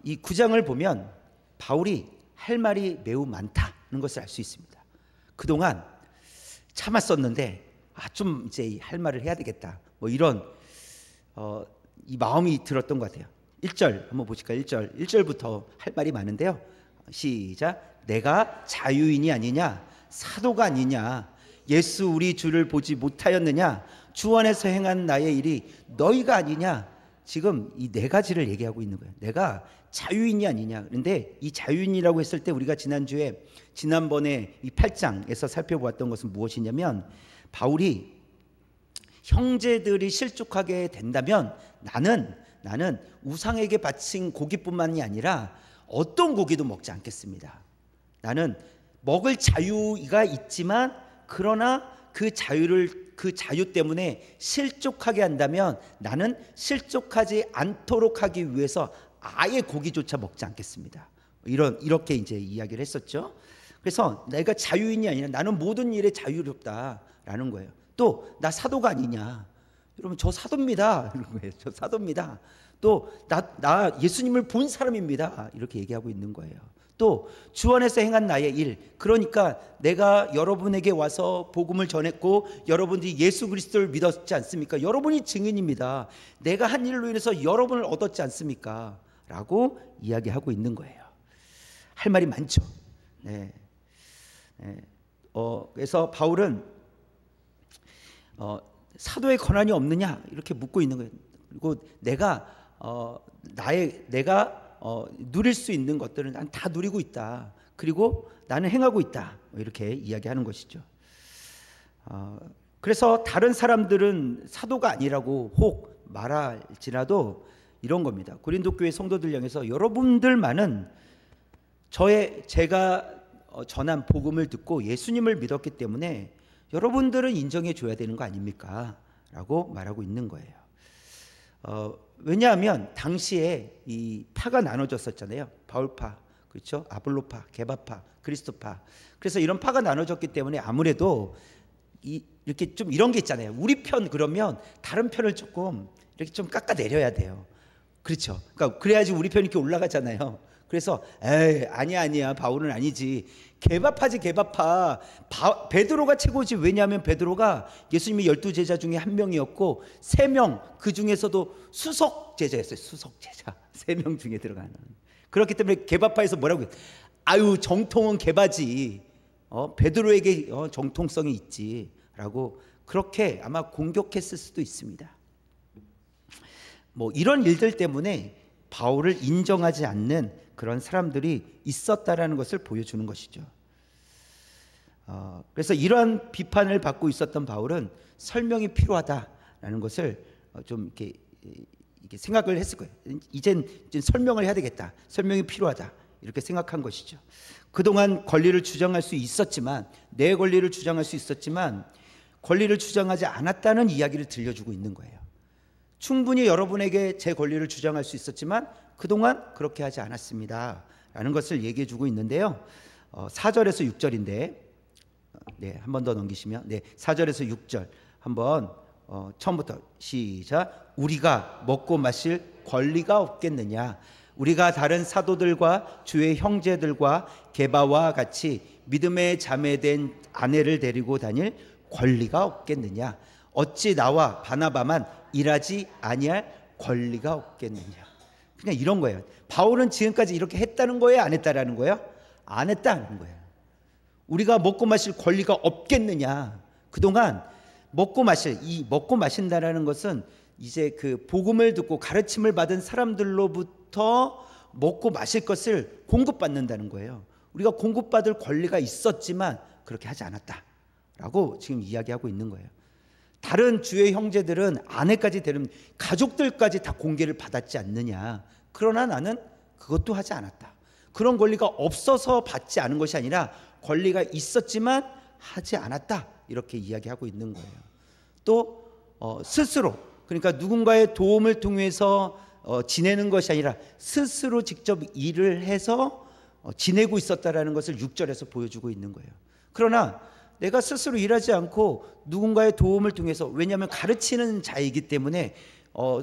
이 9장을 보면 바울이 할 말이 매우 많다는 것을 알 수 있습니다. 그동안 참았었는데 좀 이제 할 말을 해야 되겠다, 뭐 이런 이 마음이 들었던 것 같아요. 1절 한번 보실까요? 1절부터 할 말이 많은데요. 시작. 내가 자유인이 아니냐, 사도가 아니냐, 예수 우리 주를 보지 못하였느냐, 주 안에서 행한 나의 일이 너희가 아니냐. 지금 이 네 가지를 얘기하고 있는 거예요. 내가 자유인이 아니냐. 그런데 이 자유인이라고 했을 때 우리가 지난번에 이 8장에서 살펴보았던 것은 무엇이냐면, 바울이 형제들이 실족하게 된다면 나는 우상에게 바친 고기뿐만이 아니라 어떤 고기도 먹지 않겠습니다. 나는 먹을 자유가 있지만, 그러나 그 자유 때문에 실족하게 한다면 나는 실족하지 않도록 하기 위해서 아예 고기조차 먹지 않겠습니다. 이렇게 이제 이야기를 했었죠. 그래서 내가 자유인이 아니라 나는 모든 일에 자유롭다라는 거예요. 또 나 사도가 아니냐. 여러분, 저 사도입니다. 이런 거예요. 저 사도입니다. 또 나 예수님을 본 사람입니다. 이렇게 얘기하고 있는 거예요. 또 주 안에서 행한 나의 일, 그러니까 내가 여러분에게 와서 복음을 전했고 여러분들이 예수 그리스도를 믿었지 않습니까? 여러분이 증인입니다. 내가 한 일로 인해서 여러분을 얻었지 않습니까? 라고 이야기하고 있는 거예요. 할 말이 많죠. 그래서 바울은 사도의 권한이 없느냐 이렇게 묻고 있는 거예요. 그리고 내가 누릴 수 있는 것들은 난 다 누리고 있다. 그리고 나는 행하고 있다. 이렇게 이야기하는 것이죠. 그래서 다른 사람들은 사도가 아니라고 혹 말할지라도 이런 겁니다. 고린도 교회 성도들 향해서 여러분들만은 제가 전한 복음을 듣고 예수님을 믿었기 때문에 여러분들은 인정해 줘야 되는 거 아닙니까? 라고 말하고 있는 거예요. 왜냐하면 당시에 이 파가 나눠졌었잖아요. 바울파, 그렇죠? 아볼로파, 게바파, 그리스도파. 그래서 이런 파가 나눠졌기 때문에 아무래도 이렇게 좀 이런 게 있잖아요. 우리 편 그러면 다른 편을 조금 이렇게 좀 깎아 내려야 돼요. 그렇죠? 그러니까 그래야지 우리 편이 이렇게 올라가잖아요. 그래서 아니야 바울은 아니지. 게바파지 게바파. 베드로가 최고지. 왜냐하면 베드로가 예수님의 12제자 중에 한 명이었고 3명 그 중에서도 수석 제자였어요. 수석 제자 3명 중에 들어가는. 그렇기 때문에 게바파에서 뭐라고 해요? 정통은 게바지. 베드로에게 정통성이 있지 라고 그렇게 아마 공격했을 수도 있습니다. 뭐 이런 일들 때문에 바울을 인정하지 않는 그런 사람들이 있었다라는 것을 보여주는 것이죠. 그래서 이러한 비판을 받고 있었던 바울은 설명이 필요하다라는 것을 좀 이렇게 생각을 했을 거예요. 이젠 설명을 해야 되겠다. 설명이 필요하다. 이렇게 생각한 것이죠. 그동안 권리를 주장할 수 있었지만, 내 권리를 주장할 수 있었지만 권리를 주장하지 않았다는 이야기를 들려주고 있는 거예요. 충분히 여러분에게 제 권리를 주장할 수 있었지만 그동안 그렇게 하지 않았습니다 라는 것을 얘기해 주고 있는데요. 4절에서 6절인데 한 번 더 넘기시면 4절에서 6절 한번 처음부터 시작. 우리가 먹고 마실 권리가 없겠느냐? 우리가 다른 사도들과 주의 형제들과 게바와 같이 믿음의 자매된 아내를 데리고 다닐 권리가 없겠느냐? 어찌 나와 바나바만 일하지 아니할 권리가 없겠느냐? 그냥 이런 거예요. 바울은 지금까지 이렇게 했다는 거예요? 안 했다라는 거예요? 안 했다는 거예요. 우리가 먹고 마실 권리가 없겠느냐? 그동안 먹고 마신다라는 것은 이제 그 복음을 듣고 가르침을 받은 사람들로부터 먹고 마실 것을 공급받는다는 거예요. 우리가 공급받을 권리가 있었지만 그렇게 하지 않았다라고 지금 이야기하고 있는 거예요. 다른 주의 형제들은 아내까지 데리면 가족들까지 다 공개를 받았지 않느냐. 그러나 나는 그것도 하지 않았다. 그런 권리가 없어서 받지 않은 것이 아니라 권리가 있었지만 하지 않았다. 이렇게 이야기하고 있는 거예요. 또 스스로, 그러니까 누군가의 도움을 통해서 지내는 것이 아니라 스스로 직접 일을 해서 지내고 있었다라는 것을 6절에서 보여주고 있는 거예요. 그러나 내가 스스로 일하지 않고 누군가의 도움을 통해서, 왜냐하면 가르치는 자이기 때문에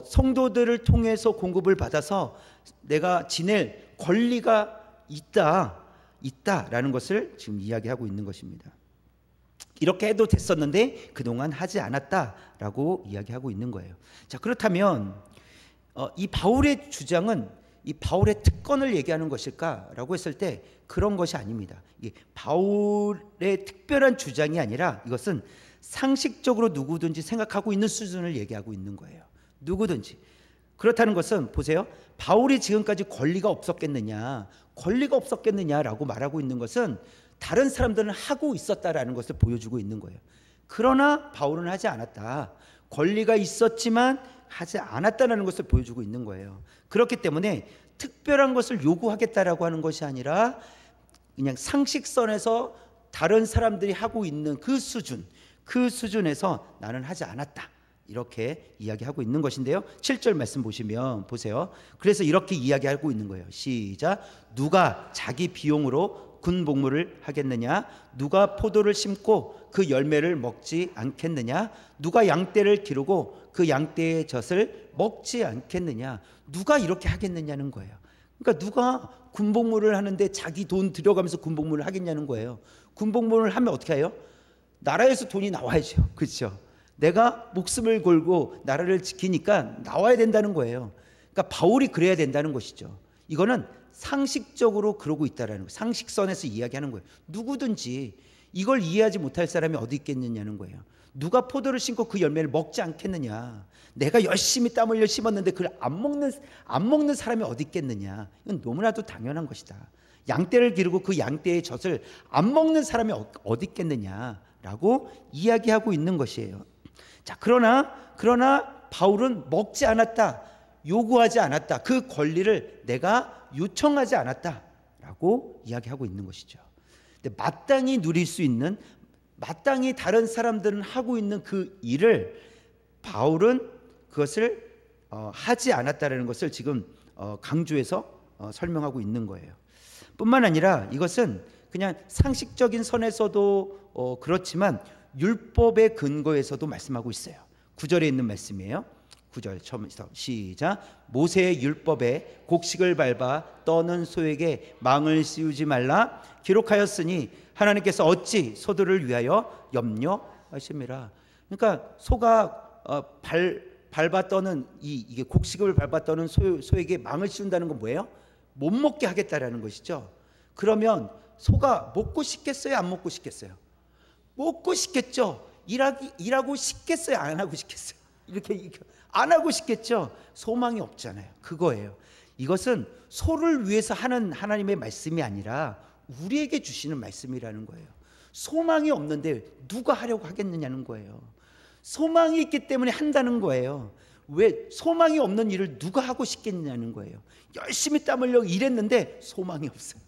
성도들을 통해서 공급을 받아서 내가 지낼 권리가 있다라는 것을 지금 이야기하고 있는 것입니다. 이렇게 해도 됐었는데 그동안 하지 않았다라고 이야기하고 있는 거예요. 자, 그렇다면 이 바울의 주장은 이 바울의 특권을 얘기하는 것일까라고 했을 때 그런 것이 아닙니다. 이게 바울의 특별한 주장이 아니라 이것은 상식적으로 누구든지 생각하고 있는 수준을 얘기하고 있는 거예요. 누구든지. 그렇다는 것은 보세요. 바울이 지금까지 권리가 없었겠느냐라고 말하고 있는 것은 다른 사람들은 하고 있었다라는 것을 보여주고 있는 거예요. 그러나 바울은 하지 않았다. 권리가 있었지만 하지 않았다는 것을 보여주고 있는 거예요. 그렇기 때문에 특별한 것을 요구하겠다라고 하는 것이 아니라 그냥 상식선에서 다른 사람들이 하고 있는 그 수준에서 나는 하지 않았다. 이렇게 이야기하고 있는 것인데요. 7절 말씀 보시면 보세요. 그래서 이렇게 이야기하고 있는 거예요. 시작. 누가 자기 비용으로 군복무를 하겠느냐? 누가 포도를 심고 그 열매를 먹지 않겠느냐? 누가 양떼를 기르고 그 양떼의 젖을 먹지 않겠느냐? 누가 이렇게 하겠느냐는 거예요. 그러니까 누가 군복무를 하는데 자기 돈 들여가면서 군복무를 하겠냐는 거예요. 군복무를 하면 어떻게 해요? 나라에서 돈이 나와야죠. 그렇죠? 내가 목숨을 걸고 나라를 지키니까 나와야 된다는 거예요. 그러니까 바울이 그래야 된다는 것이죠. 이거는 상식적으로 그러고 있다라는 거예요. 상식선에서 이야기하는 거예요. 누구든지 이걸 이해하지 못할 사람이 어디 있겠느냐는 거예요. 누가 포도를 심고 그 열매를 먹지 않겠느냐? 내가 열심히 땀 흘려 심었는데 그걸 안 먹는 사람이 어디 있겠느냐? 이건 너무나도 당연한 것이다. 양떼를 기르고 그 양떼의 젖을 안 먹는 사람이 어디 있겠느냐라고 이야기하고 있는 것이에요. 자, 그러나 바울은 먹지 않았다. 요구하지 않았다. 그 권리를 내가 요청하지 않았다라고 이야기하고 있는 것이죠. 근데 마땅히 누릴 수 있는, 마땅히 다른 사람들은 하고 있는 그 일을 바울은 그것을 하지 않았다라는 것을 지금 강조해서 설명하고 있는 거예요. 뿐만 아니라 이것은 그냥 상식적인 선에서도 그렇지만 율법의 근거에서도 말씀하고 있어요. 9절에 있는 말씀이에요. 9절 처음부터 시작. 모세의 율법에 곡식을 밟아 떠는 소에게 망을 씌우지 말라 기록하였으니 하나님께서 어찌 소들을 위하여 염려하심이라. 그러니까 소가 밟아 떠는 이게 곡식을 밟아 떠는 소에게 망을 씌운다는 건 뭐예요? 못 먹게 하겠다라는 것이죠. 그러면 소가 먹고 싶겠어요? 안 먹고 싶겠어요? 먹고 싶겠죠. 일하고 싶겠어요? 안 하고 싶겠어요? 이렇게 안 하고 싶겠죠. 소망이 없잖아요. 그거예요. 이것은 소를 위해서 하는 하나님의 말씀이 아니라 우리에게 주시는 말씀이라는 거예요. 소망이 없는데 누가 하려고 하겠느냐는 거예요. 소망이 있기 때문에 한다는 거예요. 왜 소망이 없는 일을 누가 하고 싶겠냐는 거예요. 열심히 땀 흘려 일했는데 소망이 없어요.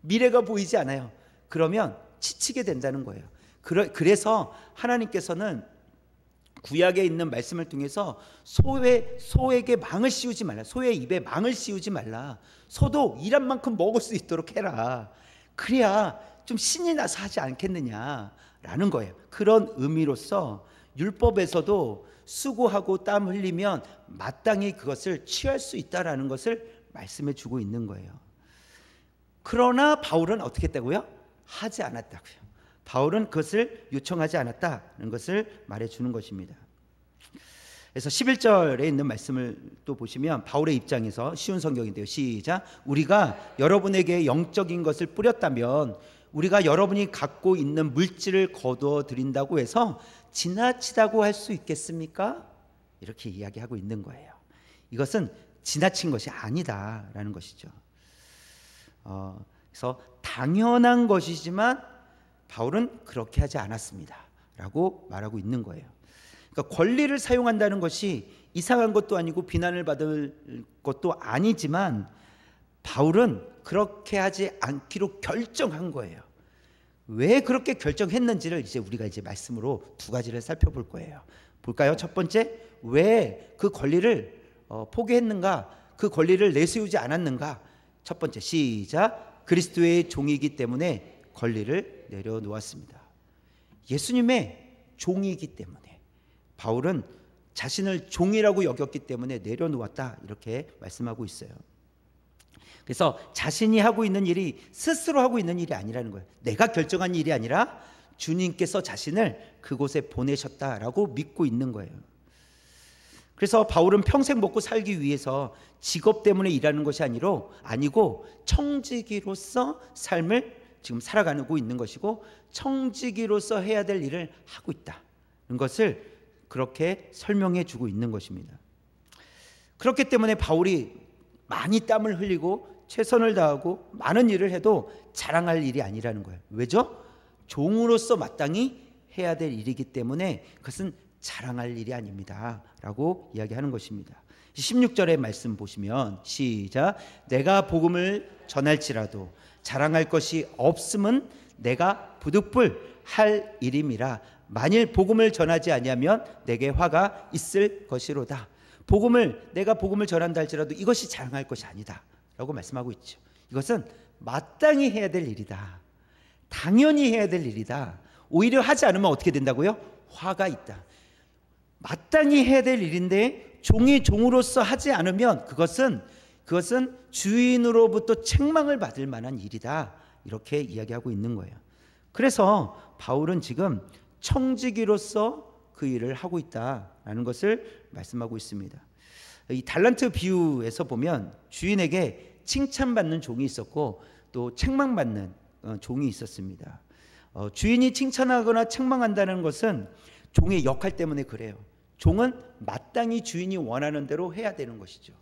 미래가 보이지 않아요. 그러면 지치게 된다는 거예요. 그래서 하나님께서는 구약에 있는 말씀을 통해서 소에게 망을 씌우지 말라. 소의 입에 망을 씌우지 말라. 소도 일한 만큼 먹을 수 있도록 해라. 그래야 좀 신이 나서 하지 않겠느냐라는 거예요. 그런 의미로서 율법에서도 수고하고 땀 흘리면 마땅히 그것을 취할 수 있다라는 것을 말씀해 주고 있는 거예요. 그러나 바울은 어떻게 했다고요? 하지 않았다고요. 바울은 그것을 요청하지 않았다는 것을 말해주는 것입니다. 그래서 11절에 있는 말씀을 또 보시면 바울의 입장에서 쉬운 성경인데요. 시작. 우리가 여러분에게 영적인 것을 뿌렸다면 우리가 여러분이 갖고 있는 물질을 거두어 드린다고 해서 지나치다고 할 수 있겠습니까? 이렇게 이야기하고 있는 거예요. 이것은 지나친 것이 아니다라는 것이죠. 그래서 당연한 것이지만 바울은 그렇게 하지 않았습니다 라고 말하고 있는 거예요. 그러니까 권리를 사용한다는 것이 이상한 것도 아니고 비난을 받을 것도 아니지만 바울은 그렇게 하지 않기로 결정한 거예요. 왜 그렇게 결정했는지를 우리가 말씀으로 두 가지를 살펴볼 거예요. 볼까요? 첫 번째, 왜 그 권리를 포기했는가? 그 권리를 내세우지 않았는가? 첫 번째, 시작. 그리스도의 종이기 때문에 권리를 내려놓았습니다. 예수님의 종이기 때문에 바울은 자신을 종이라고 여겼기 때문에 내려놓았다, 이렇게 말씀하고 있어요. 그래서 자신이 하고 있는 일이 스스로 하고 있는 일이 아니라는 거예요. 내가 결정한 일이 아니라 주님께서 자신을 그곳에 보내셨다라고 믿고 있는 거예요. 그래서 바울은 평생 먹고 살기 위해서 직업 때문에 일하는 것이 아니고 청지기로서 삶을 지금 살아가고 있는 것이고, 청지기로서 해야 될 일을 하고 있다는 것을 그렇게 설명해 주고 있는 것입니다. 그렇기 때문에 바울이 많이 땀을 흘리고 최선을 다하고 많은 일을 해도 자랑할 일이 아니라는 거예요. 왜죠? 종으로서 마땅히 해야 될 일이기 때문에 그것은 자랑할 일이 아닙니다 라고 이야기하는 것입니다. 16절의 말씀 보시면 시작. 내가 복음을 전할지라도 자랑할 것이 없음은 내가 부득불 할 일임이라. 만일 복음을 전하지 아니하면 내게 화가 있을 것이로다. 내가 복음을 전한다 할지라도 이것이 자랑할 것이 아니다 라고 말씀하고 있죠. 이것은 마땅히 해야 될 일이다, 당연히 해야 될 일이다. 오히려 하지 않으면 어떻게 된다고요? 화가 있다. 마땅히 해야 될 일인데 종이 종으로서 하지 않으면 그것은 주인으로부터 책망을 받을 만한 일이다, 이렇게 이야기하고 있는 거예요. 그래서 바울은 지금 청지기로서 그 일을 하고 있다라는 것을 말씀하고 있습니다. 이 달란트 비유에서 보면 주인에게 칭찬받는 종이 있었고 또 책망받는 종이 있었습니다. 주인이 칭찬하거나 책망한다는 것은 종의 역할 때문에 그래요. 종은 마땅히 주인이 원하는 대로 해야 되는 것이죠.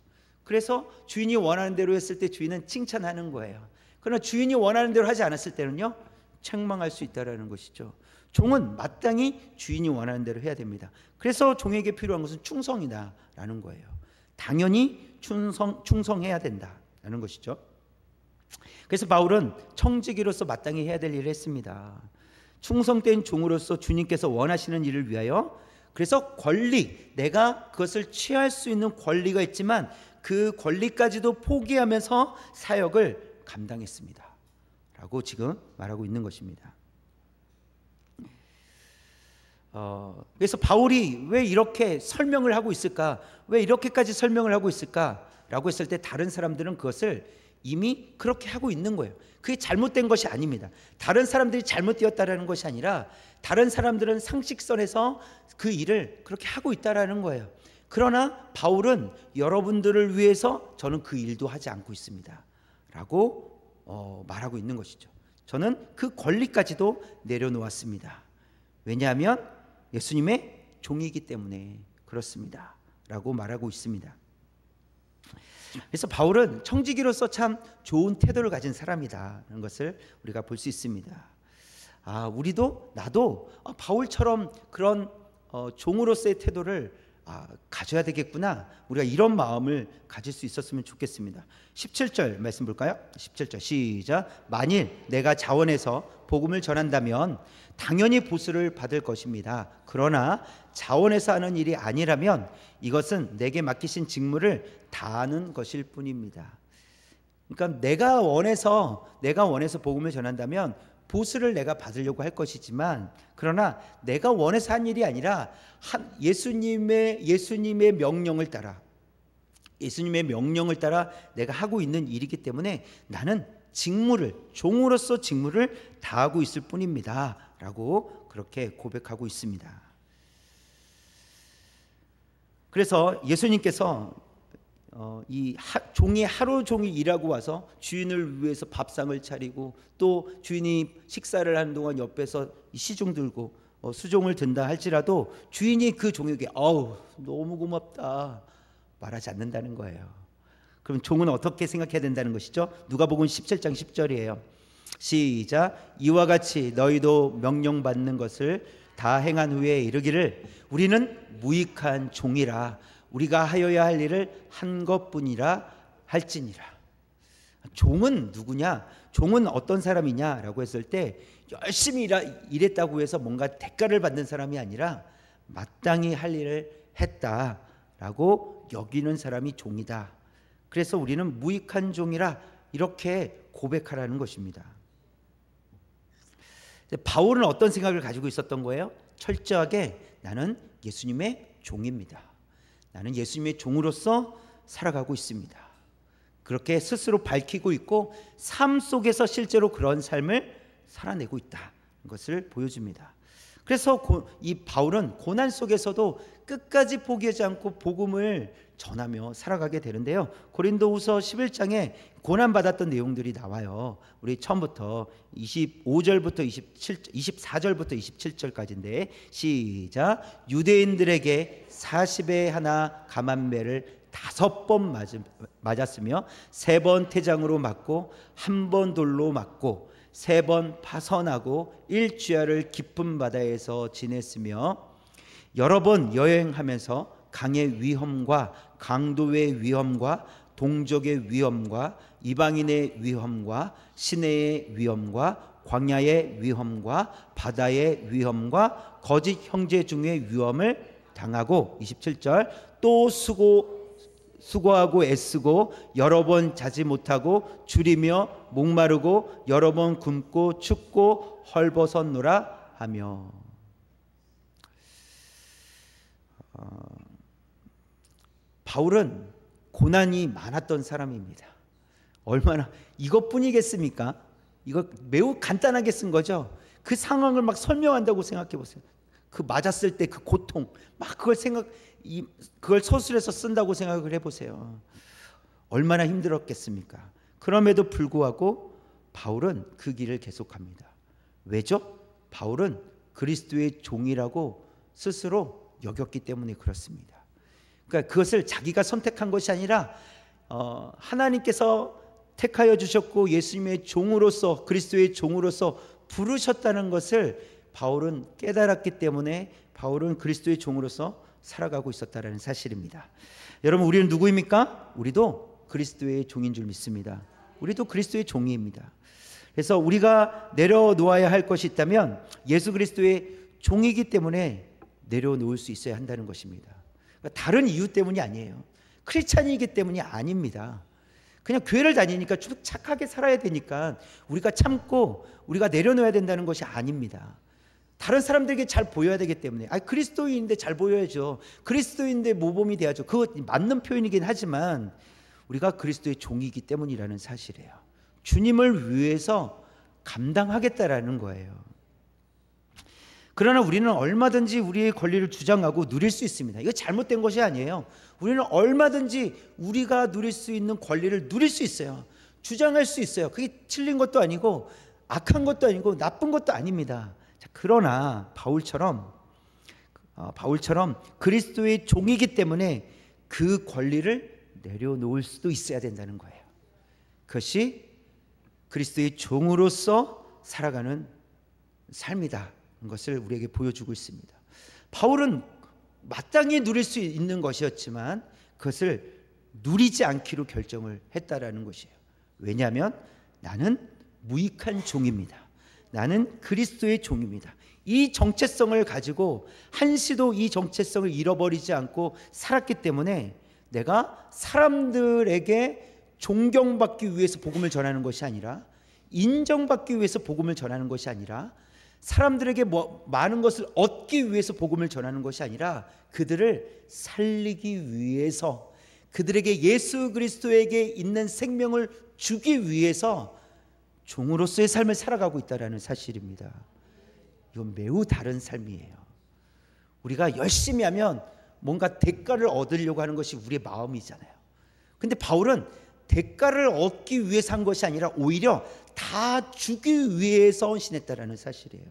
그래서 주인이 원하는 대로 했을 때 주인은 칭찬하는 거예요. 그러나 주인이 원하는 대로 하지 않았을 때는요, 책망할 수 있다는 것이죠. 종은 마땅히 주인이 원하는 대로 해야 됩니다. 그래서 종에게 필요한 것은 충성이다라는 거예요. 당연히 충성해야 된다라는 것이죠. 그래서 바울은 청지기로서 마땅히 해야 될 일을 했습니다. 충성된 종으로서 주님께서 원하시는 일을 위하여, 그래서 내가 그것을 취할 수 있는 권리가 있지만 그 권리까지도 포기하면서 사역을 감당했습니다 라고 지금 말하고 있는 것입니다. 그래서 바울이 왜 이렇게 설명을 하고 있을까, 왜 이렇게까지 설명을 하고 있을까 라고 했을 때 다른 사람들은 그것을 이미 그렇게 하고 있는 거예요. 그게 잘못된 것이 아닙니다. 다른 사람들이 잘못되었다라는 것이 아니라 다른 사람들은 상식선에서 그 일을 그렇게 하고 있다라는 거예요. 그러나 바울은 여러분들을 위해서 저는 그 일도 하지 않고 있습니다 라고 말하고 있는 것이죠. 저는 그 권리까지도 내려놓았습니다. 왜냐하면 예수님의 종이기 때문에 그렇습니다 라고 말하고 있습니다. 그래서 바울은 청지기로서 참 좋은 태도를 가진 사람이다라는 것을 우리가 볼 수 있습니다. 나도 바울처럼 그런 종으로서의 태도를 가져야 되겠구나, 우리가 이런 마음을 가질 수 있었으면 좋겠습니다. 17절 말씀 볼까요? 17절 시작. 만일 내가 자원해서 복음을 전한다면 당연히 보수를 받을 것입니다. 그러나 자원해서 하는 일이 아니라면 이것은 내게 맡기신 직무를 다하는 것일 뿐입니다. 그러니까 내가 원해서 복음을 전한다면 보수를 내가 받으려고 할 것이지만, 그러나 내가 원해서 한 일이 아니라 예수님의 명령을 따라 내가 하고 있는 일이기 때문에 나는 종으로서 직무를 다하고 있을 뿐입니다 라고 그렇게 고백하고 있습니다. 그래서 예수님께서 종이 하루 종일 일하고 와서 주인을 위해서 밥상을 차리고 또 주인이 식사를 하는 동안 옆에서 시중 들고 수종을 든다 할지라도 주인이 그 종에게 너무 고맙다 말하지 않는다는 거예요. 그럼 종은 어떻게 생각해야 된다는 것이죠? 누가복음 17장 10절이에요. 시작. 이와 같이 너희도 명령받는 것을 다 행한 후에 이르기를 우리는 무익한 종이라 우리가 하여야 할 일을 한 것뿐이라 할지니라. 종은 누구냐? 종은 어떤 사람이냐라고 했을 때 열심히 일했다고 해서 뭔가 대가를 받는 사람이 아니라 마땅히 할 일을 했다라고 여기는 사람이 종이다. 그래서 우리는 무익한 종이라 이렇게 고백하라는 것입니다. 바울은 어떤 생각을 가지고 있었던 거예요? 철저하게 나는 예수님의 종입니다. 나는 예수님의 종으로서 살아가고 있습니다. 그렇게 스스로 밝히고 있고 삶 속에서 실제로 그런 삶을 살아내고 있다는 것을 보여줍니다. 그래서 이 바울은 고난 속에서도 끝까지 포기하지 않고 복음을 전하며 살아가게 되는데요. 고린도후서 11장에 고난받았던 내용들이 나와요. 우리 처음부터 25절부터 24절부터 27절까지인데 시작. 유대인들에게 40에 하나 감한매를 5번 맞았으며 3번 태장으로 맞고 1번 돌로 맞고 3번 파선하고 1주야를 깊은 바다에서 지냈으며 여러 번 여행하면서 강의 위험과 강도의 위험과 동족의 위험과 이방인의 위험과 시내의 위험과 광야의 위험과 바다의 위험과 거짓 형제 중의 위험을 당하고 27절 또 수고하고 애쓰고 여러 번 자지 못하고 줄이며 목마르고 여러 번 굶고 춥고 헐벗었노라 하며. 바울은 고난이 많았던 사람입니다. 얼마나 이것뿐이겠습니까? 이거 매우 간단하게 쓴 거죠. 그 상황을 막 설명한다고 생각해 보세요. 그 맞았을 때 그 고통 막 그걸 서술해서 쓴다고 생각을 해보세요. 얼마나 힘들었겠습니까? 그럼에도 불구하고 바울은 그 길을 계속합니다. 왜죠? 바울은 그리스도의 종이라고 스스로 여겼기 때문에 그렇습니다. 그러니까 그것을 자기가 선택한 것이 아니라 하나님께서 택하여 주셨고 예수님의 종으로서 그리스도의 종으로서 부르셨다는 것을 바울은 깨달았기 때문에 바울은 그리스도의 종으로서 살아가고 있었다는 사실입니다. 여러분, 우리는 누구입니까? 우리도 그리스도의 종인 줄 믿습니다. 우리도 그리스도의 종입니다. 그래서 우리가 내려놓아야 할 것이 있다면 예수 그리스도의 종이기 때문에 내려놓을 수 있어야 한다는 것입니다. 그러니까 다른 이유 때문이 아니에요. 크리스찬이기 때문이 아닙니다. 그냥 교회를 다니니까 쭉 착하게 살아야 되니까 우리가 참고 우리가 내려놓아야 된다는 것이 아닙니다. 다른 사람들에게 잘 보여야 되기 때문에 그리스도인인데 잘 보여야죠. 그리스도인인데 모범이 돼야죠. 그거 맞는 표현이긴 하지만 우리가 그리스도의 종이기 때문이라는 사실이에요. 주님을 위해서 감당하겠다라는 거예요. 그러나 우리는 얼마든지 우리의 권리를 주장하고 누릴 수 있습니다. 이거 잘못된 것이 아니에요. 우리는 얼마든지 우리가 누릴 수 있는 권리를 누릴 수 있어요. 주장할 수 있어요. 그게 틀린 것도 아니고 악한 것도 아니고 나쁜 것도 아닙니다. 그러나 바울처럼 그리스도의 종이기 때문에 그 권리를 내려놓을 수도 있어야 된다는 거예요. 그것이 그리스도의 종으로서 살아가는 삶이다. 것을 우리에게 보여주고 있습니다. 바울은 마땅히 누릴 수 있는 것이었지만 그것을 누리지 않기로 결정을 했다라는 것이에요. 왜냐하면 나는 무익한 종입니다. 나는 그리스도의 종입니다. 이 정체성을 가지고 한시도 이 정체성을 잃어버리지 않고 살았기 때문에 내가 사람들에게 존경받기 위해서 복음을 전하는 것이 아니라 인정받기 위해서 복음을 전하는 것이 아니라 사람들에게 많은 것을 얻기 위해서 복음을 전하는 것이 아니라 그들을 살리기 위해서 그들에게 예수 그리스도에게 있는 생명을 주기 위해서 종으로서의 삶을 살아가고 있다는 사실입니다. 이건 매우 다른 삶이에요. 우리가 열심히 하면 뭔가 대가를 얻으려고 하는 것이 우리의 마음이잖아요. 근데 바울은 대가를 얻기 위해서 한 것이 아니라 오히려 다 주기 위해서 헌신했다라는 사실이에요.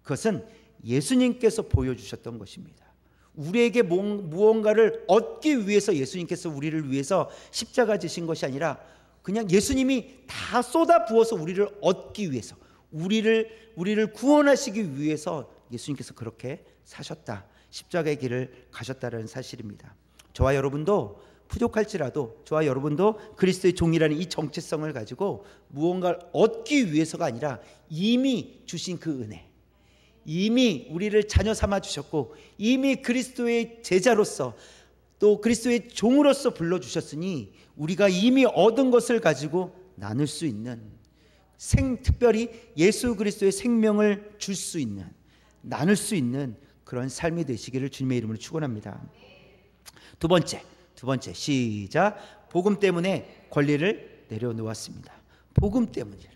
그것은 예수님께서 보여주셨던 것입니다. 우리에게 무언가를 얻기 위해서 예수님께서 우리를 위해서 십자가 지신 것이 아니라 그냥 예수님이 다 쏟아 부어서 우리를 얻기 위해서 우리를 구원하시기 위해서 예수님께서 그렇게 사셨다. 십자가의 길을 가셨다는 사실입니다. 저와 여러분도 부족할지라도 저와 여러분도 그리스도의 종이라는 이 정체성을 가지고 무언가를 얻기 위해서가 아니라 이미 주신 그 은혜, 이미 우리를 자녀 삼아 주셨고 이미 그리스도의 제자로서 또 그리스도의 종으로서 불러주셨으니 우리가 이미 얻은 것을 가지고 나눌 수 있는 특별히 예수 그리스도의 생명을 줄 수 있는 나눌 수 있는 그런 삶이 되시기를 주님의 이름으로 축원합니다. 두 번째 시작. 복음 때문에 권리를 내려놓았습니다. 복음 때문이에요.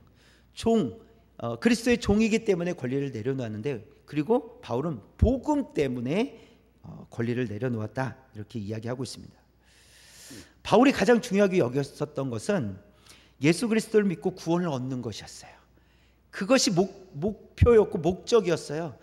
그리스도의 종이기 때문에 권리를 내려놓았는데, 그리고 바울은 복음 때문에 권리를 내려놓았다, 이렇게 이야기하고 있습니다. 바울이 가장 중요하게 여겼었던 것은 예수 그리스도를 믿고 구원을 얻는 것이었어요. 그것이 목표였고 목적이었어요.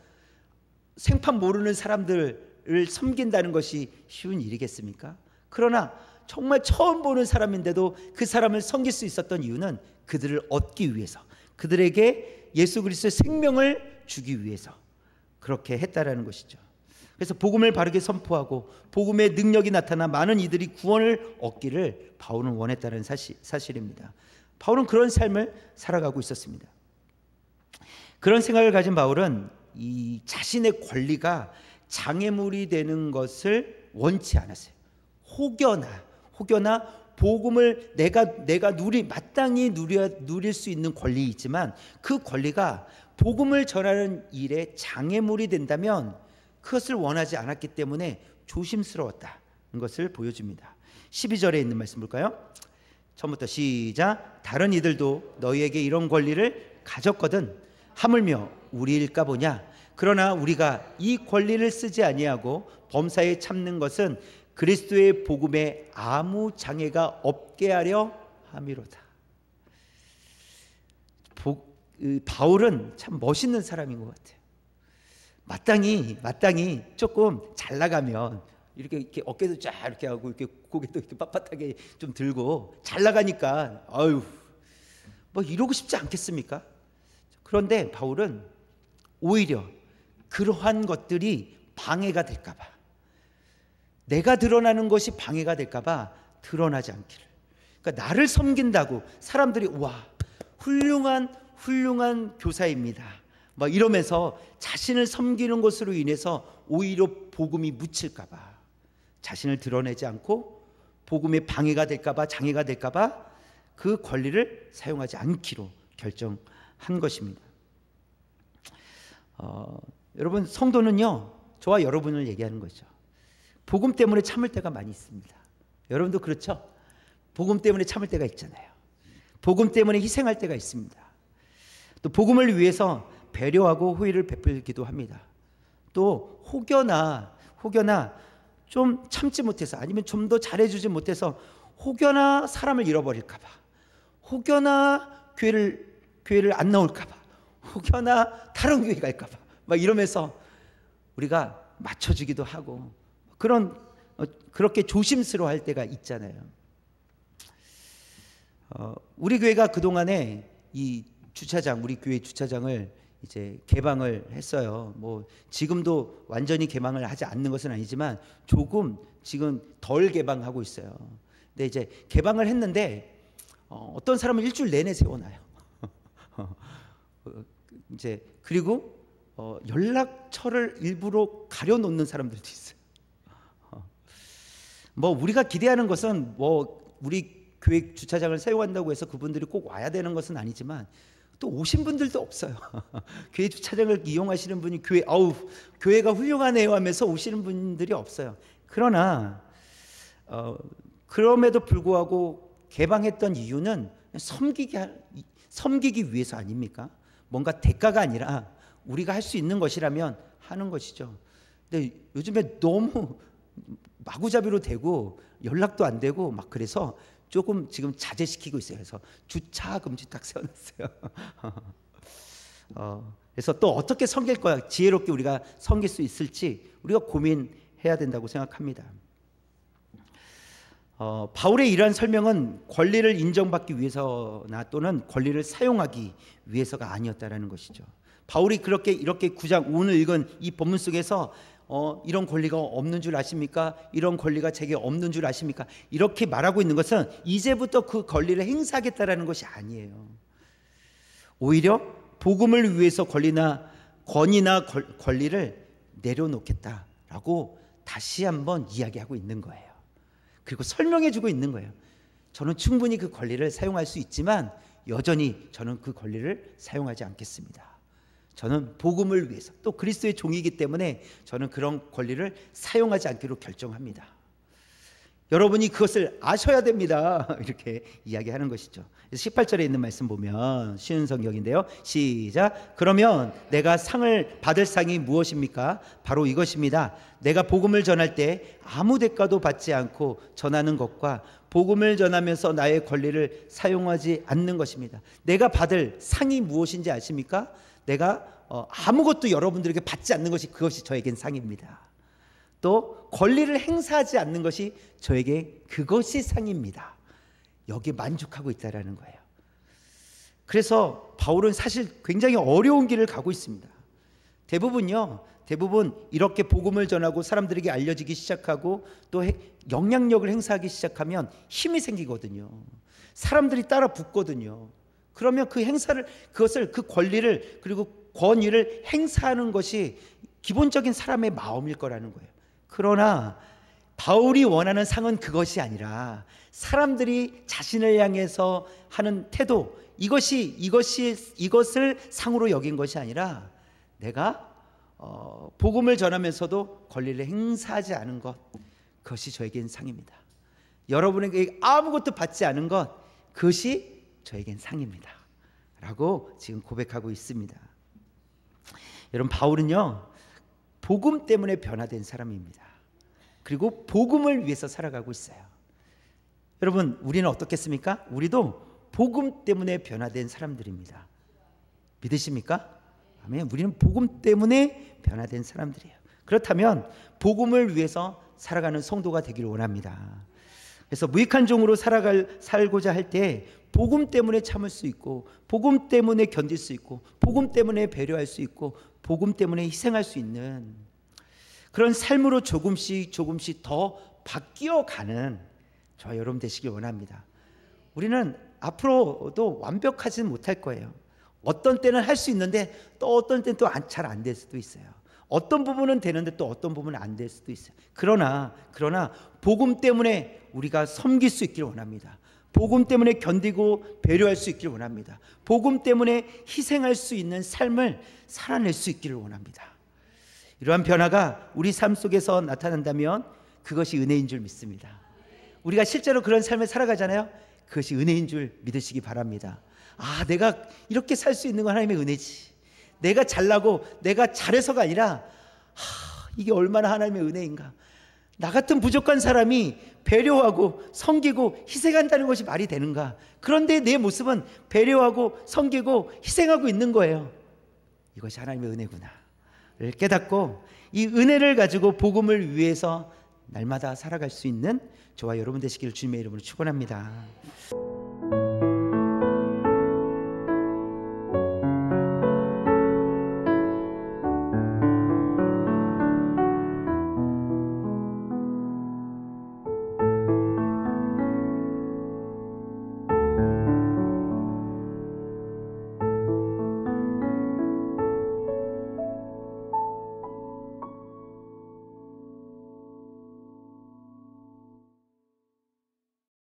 생판 모르는 사람들을 섬긴다는 것이 쉬운 일이겠습니까? 그러나 정말 처음 보는 사람인데도 그 사람을 섬길 수 있었던 이유는 그들을 얻기 위해서, 그들에게 예수 그리스도의 생명을 주기 위해서 그렇게 했다라는 것이죠. 그래서 복음을 바르게 선포하고 복음의 능력이 나타나 많은 이들이 구원을 얻기를 바울은 원했다는 사실입니다. 바울은 그런 삶을 살아가고 있었습니다. 그런 생각을 가진 바울은 이 자신의 권리가 장애물이 되는 것을 원치 않았어요. 혹여나 복음을 내가 마땅히 누릴 수 있는 권리이지만 그 권리가 복음을 전하는 일에 장애물이 된다면 그것을 원하지 않았기 때문에 조심스러웠다는 것을 보여줍니다. 12절에 있는 말씀 볼까요? 처음부터 시작. 다른 이들도 너희에게 이런 권리를 가졌거든 하물며 우리일까 보냐. 그러나 우리가 이 권리를 쓰지 아니하고 범사에 참는 것은 그리스도의 복음에 아무 장애가 없게 하려 함이로다. 바울은 참 멋있는 사람인 것 같아요. 마땅히 조금 잘 나가면 이렇게 어깨도 쫙 이렇게 하고 이렇게 고개도 이렇게 빳빳하게 좀 들고 잘 나가니까 뭐 이러고 싶지 않겠습니까? 그런데 바울은 오히려 그러한 것들이 방해가 될까 봐, 내가 드러나는 것이 방해가 될까 봐 드러나지 않기를. 그러니까 나를 섬긴다고 사람들이 와, 훌륭한 교사입니다 막 이러면서 자신을 섬기는 것으로 인해서 오히려 복음이 묻힐까 봐, 자신을 드러내지 않고 복음에 방해가 될까 봐, 장애가 될까 봐 그 권리를 사용하지 않기로 결정한 것입니다. 여러분, 성도는요, 저와 여러분을 얘기하는 거죠. 복음 때문에 참을 때가 많이 있습니다. 여러분도 그렇죠? 복음 때문에 참을 때가 있잖아요. 복음 때문에 희생할 때가 있습니다. 또 복음을 위해서 배려하고 호의를 베풀기도 합니다. 또 혹여나 좀 참지 못해서, 아니면 좀 더 잘해주지 못해서 혹여나 사람을 잃어버릴까 봐, 혹여나 교회를 안 나올까 봐, 혹여나 다른 교회 갈까 봐 막 이러면서 우리가 맞춰주기도 하고, 그렇게 조심스러워할 때가 있잖아요. 우리 교회가 그동안에 이 주차장, 우리 교회 주차장을 이제 개방을 했어요. 뭐 지금도 완전히 개방을 하지 않는 것은 아니지만 조금 지금 덜 개방하고 있어요. 근데 이제 개방을 했는데 어떤 사람은 일주일 내내 세워놔요. 이제 그리고 연락처를 일부러 가려놓는 사람들도 있어요. 뭐 우리가 기대하는 것은 뭐 우리 교회 주차장을 사용한다고 해서 그분들이 꼭 와야 되는 것은 아니지만 또 오신 분들도 없어요. 교회 주차장을 이용하시는 분이 교회가 훌륭하네요 하면서 오시는 분들이 없어요. 그러나 그럼에도 불구하고 개방했던 이유는 섬기기 위해서 아닙니까? 뭔가 대가가 아니라 우리가 할 수 있는 것이라면 하는 것이죠. 근데 요즘에 너무 마구잡이로 되고 연락도 안 되고 막 그래서 조금 지금 자제시키고 있어요. 그래서 주차 금지 딱 세워놨어요. 그래서 또 어떻게 섬길 거야, 지혜롭게 우리가 섬길 수 있을지 우리가 고민해야 된다고 생각합니다. 바울의 이러한 설명은 권리를 인정받기 위해서나 또는 권리를 사용하기 위해서가 아니었다라는 것이죠. 바울이 이렇게 9장 오늘 읽은 이 본문 속에서 이런 권리가 없는 줄 아십니까? 이런 권리가 제게 없는 줄 아십니까? 이렇게 말하고 있는 것은 이제부터 그 권리를 행사하겠다라는 것이 아니에요. 오히려 복음을 위해서 권위나 권리를 내려놓겠다라고 다시 한번 이야기하고 있는 거예요. 그리고 설명해 주고 있는 거예요. 저는 충분히 그 권리를 사용할 수 있지만 여전히 저는 그 권리를 사용하지 않겠습니다. 저는 복음을 위해서, 또 그리스도의 종이기 때문에 저는 그런 권리를 사용하지 않기로 결정합니다. 여러분이 그것을 아셔야 됩니다. 이렇게 이야기하는 것이죠. 18절에 있는 말씀 보면 쉬운 성경인데요. 시작. 그러면 내가 상을 받을 상이 무엇입니까? 바로 이것입니다. 내가 복음을 전할 때 아무 대가도 받지 않고 전하는 것과 복음을 전하면서 나의 권리를 사용하지 않는 것입니다. 내가 받을 상이 무엇인지 아십니까? 내가 아무것도 여러분들에게 받지 않는 것이, 그것이 저에겐 상입니다. 또 권리를 행사하지 않는 것이 저에게 그것이 상입니다. 여기에 만족하고 있다라는 거예요. 그래서 바울은 사실 굉장히 어려운 길을 가고 있습니다. 대부분 이렇게 복음을 전하고 사람들에게 알려지기 시작하고 또 영향력을 행사하기 시작하면 힘이 생기거든요. 사람들이 따라 붙거든요. 그러면 그 권리를 그리고 권위를 행사하는 것이 기본적인 사람의 마음일 거라는 거예요. 그러나 바울이 원하는 상은 그것이 아니라 사람들이 자신을 향해서 하는 태도, 이것을 상으로 여긴 것이 아니라 내가 복음을 전하면서도 권리를 행사하지 않은 것, 그것이 저에겐 상입니다. 여러분에게 아무것도 받지 않은 것, 그것이 저에겐 상입니다 라고 지금 고백하고 있습니다. 여러분, 바울은요 복음 때문에 변화된 사람입니다. 그리고 복음을 위해서 살아가고 있어요. 여러분, 우리는 어떻겠습니까? 우리도 복음 때문에 변화된 사람들입니다. 믿으십니까? 아멘. 우리는 복음 때문에 변화된 사람들이에요. 그렇다면 복음을 위해서 살아가는 성도가 되기를 원합니다. 그래서 무익한 종으로 살고자 할 때 복음 때문에 참을 수 있고, 복음 때문에 견딜 수 있고, 복음 때문에 배려할 수 있고, 복음 때문에 희생할 수 있는 그런 삶으로 조금씩 더 바뀌어가는 저와 여러분 되시길 원합니다. 우리는 앞으로도 완벽하지는 못할 거예요. 어떤 때는 할 수 있는데 또 어떤 때는 또 잘 안 될 수도 있어요. 어떤 부분은 되는데 또 어떤 부분은 안 될 수도 있어요. 그러나 복음 때문에 우리가 섬길 수 있기를 원합니다. 복음 때문에 견디고 배려할 수 있기를 원합니다. 복음 때문에 희생할 수 있는 삶을 살아낼 수 있기를 원합니다. 이러한 변화가 우리 삶 속에서 나타난다면 그것이 은혜인 줄 믿습니다. 우리가 실제로 그런 삶을 살아가잖아요. 그것이 은혜인 줄 믿으시기 바랍니다. 내가 이렇게 살 수 있는 건 하나님의 은혜지. 내가 잘나고 내가 잘해서가 아니라 이게 얼마나 하나님의 은혜인가. 나 같은 부족한 사람이 배려하고 섬기고 희생한다는 것이 말이 되는가. 그런데 내 모습은 배려하고 섬기고 희생하고 있는 거예요. 이것이 하나님의 은혜구나를 깨닫고 이 은혜를 가지고 복음을 위해서 날마다 살아갈 수 있는 저와 여러분 되시기를 주님의 이름으로 축원합니다.